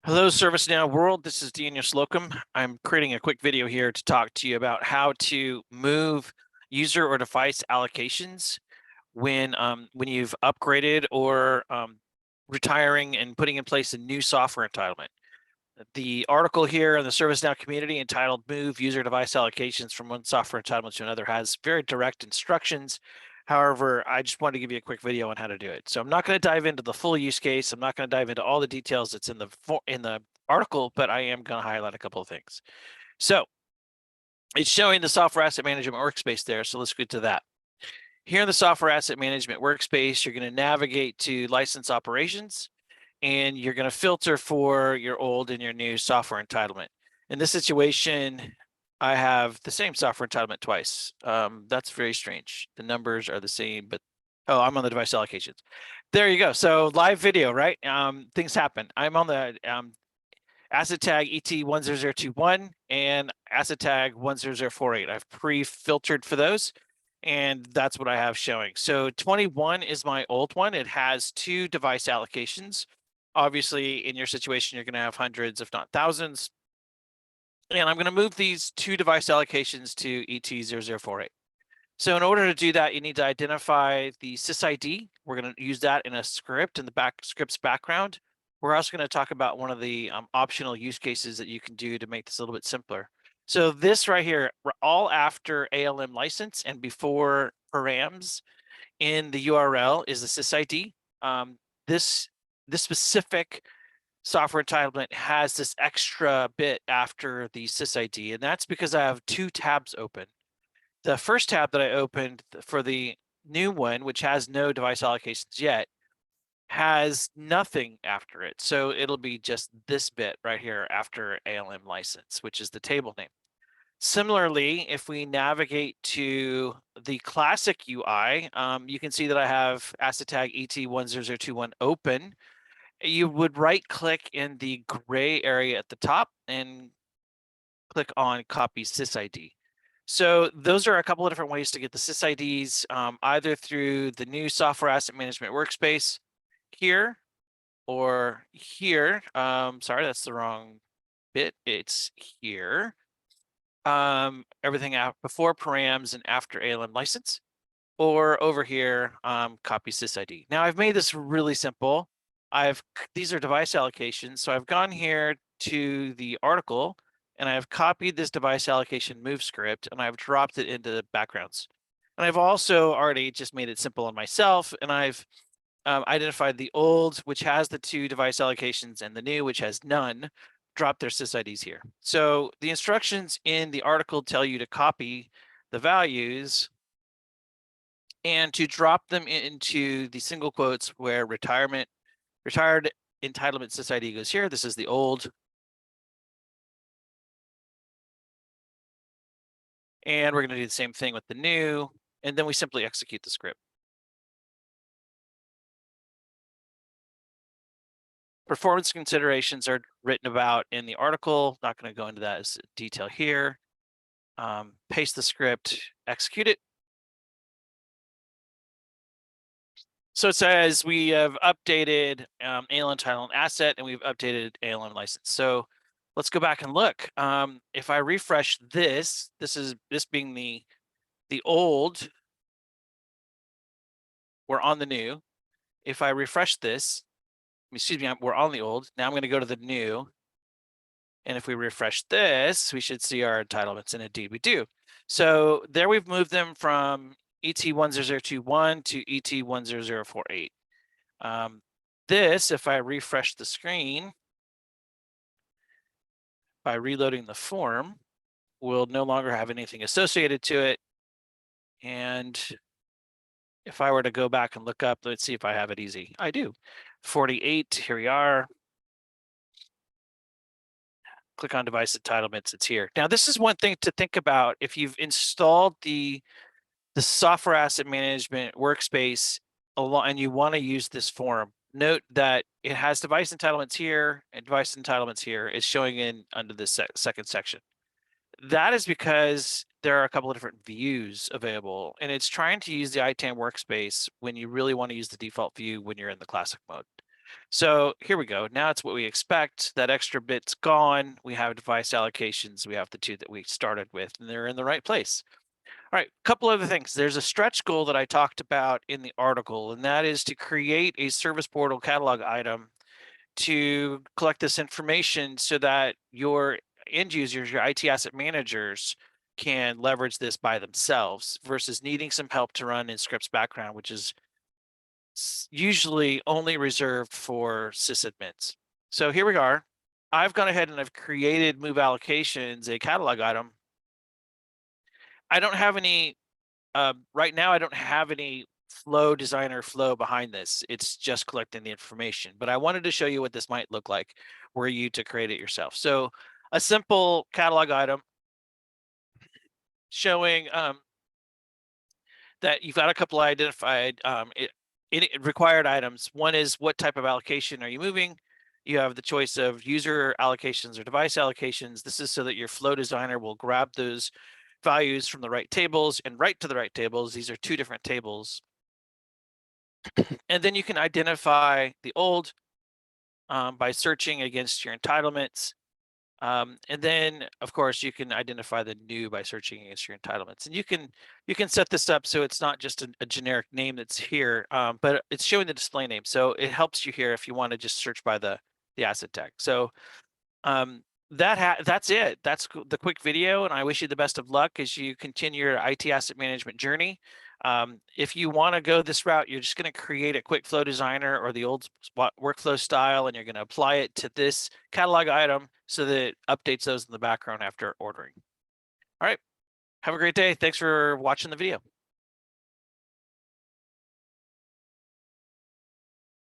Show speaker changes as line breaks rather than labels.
Hello, ServiceNow world. This is Daniel Slocum. I'm creating a quick video here to talk to you about how to move user or device allocations when you've upgraded or retiring and putting in place a new software entitlement. The article here in the ServiceNow community entitled Move User Device Allocations from One Software Entitlement to Another has very direct instructions. However, I just wanted to give you a quick video on how to do it. So I'm not going to dive into the full use case. I'm not going to dive into all the details that's in the article, but I am going to highlight a couple of things. So it's showing the Software Asset Management Workspace there. So let's get to that. Here in the Software Asset Management Workspace, you're going to navigate to License Operations, and you're going to filter for your old and your new software entitlement. In this situation, I have the same software entitlement twice. That's very strange. The numbers are the same, but I'm on the device allocations. There you go. So live video, right? Things happen. I'm on the asset tag ET10021 and asset tag 10048. I've pre-filtered for those, and that's what I have showing. So 21 is my old one. It has two device allocations. Obviously, in your situation, you're going to have hundreds, if not thousands. And I'm going to move these two device allocations to ET0048. So in order to do that, you need to identify the sysid. We're going to use that in a script in the script's background. We're also going to talk about one of the optional use cases that you can do to make this a little bit simpler. So this right here, we're all after ALM license and before params in the URL is the sysid. This specific software entitlement has this extra bit after the sysid, and that's because I have two tabs open. The first tab that I opened for the new one, which has no device allocations yet, has nothing after it. So it'll be just this bit right here after ALM license, which is the table name. Similarly, if we navigate to the classic UI, you can see that I have asset tag ET10021 open. You would right click in the gray area at the top and click on copy sysid. So those are a couple of different ways to get the sysids, either through the new Software Asset Management Workspace here or here. Sorry, that's the wrong bit. It's here. Everything out before params and after ALM license, or over here, copy sysid. Now I've made this really simple. These are device allocations. So I've gone here to the article and I've copied this device allocation move script and I've dropped it into the backgrounds. And I've also already just made it simple on myself, and I've identified the old, which has the two device allocations, and the new, which has none, drop their sysids here. So the instructions in the article tell you to copy the values and to drop them into the single quotes where retired entitlement sysid goes here. This is the old. And we're going to do the same thing with the new, and then we simply execute the script. Performance considerations are written about in the article. Not going to go into that as detail here. Paste the script, execute it. So it says we have updated ALM title and asset, and we've updated ALM license. So let's go back and look. If I refresh this being the old, we're on the new. If I refresh this, excuse me, we're on the old. Now I'm going to go to the new. And if we refresh this, we should see our entitlements, and indeed we do. So there we've moved them from ET10021 to ET10048. This, if I refresh the screen by reloading the form, will no longer have anything associated to it. And if I were to go back and look up, let's see if I have it easy. I do. 48, here we are. Click on device entitlements, it's here. Now, this is one thing to think about if you've installed the Software Asset Management Workspace and you want to use this form. Note that it has device entitlements here and device entitlements here. It's showing in under this second section. That is because there are a couple of different views available, and it's trying to use the ITAM workspace when you really want to use the default view when you're in the classic mode. So here we go. Now it's what we expect. That extra bit's gone. We have device allocations. We have the two that we started with, and they're in the right place. All right, a couple other things. There's a stretch goal that I talked about in the article, and that is to create a service portal catalog item to collect this information so that your end users, your IT asset managers, can leverage this by themselves versus needing some help to run in scripts background, which is usually only reserved for sysadmins. So here we are. I've gone ahead and I've created move allocations, a catalog item. I don't have any right now. I don't have any flow designer flow behind this. It's just collecting the information, but I wanted to show you what this might look like were you to create it yourself. So a simple catalog item showing that you've got a couple identified required items. One is what type of allocation are you moving? You have the choice of user allocations or device allocations. This is so that your flow designer will grab those values from the right tables and write to the right tables. These are two different tables. And then you can identify the old by searching against your entitlements. And then, of course, you can identify the new by searching against your entitlements. And you can set this up so it's not just a generic name that's here, but it's showing the display name. So it helps you here if you want to just search by the asset tag. So that's it. That's the quick video, and I wish you the best of luck as you continue your IT asset management journey. If you want to go this route, you're just going to create a quick flow designer or the old workflow style, and you're going to apply it to this catalog item so that it updates those in the background after ordering. All right. Have a great day. Thanks for watching the video.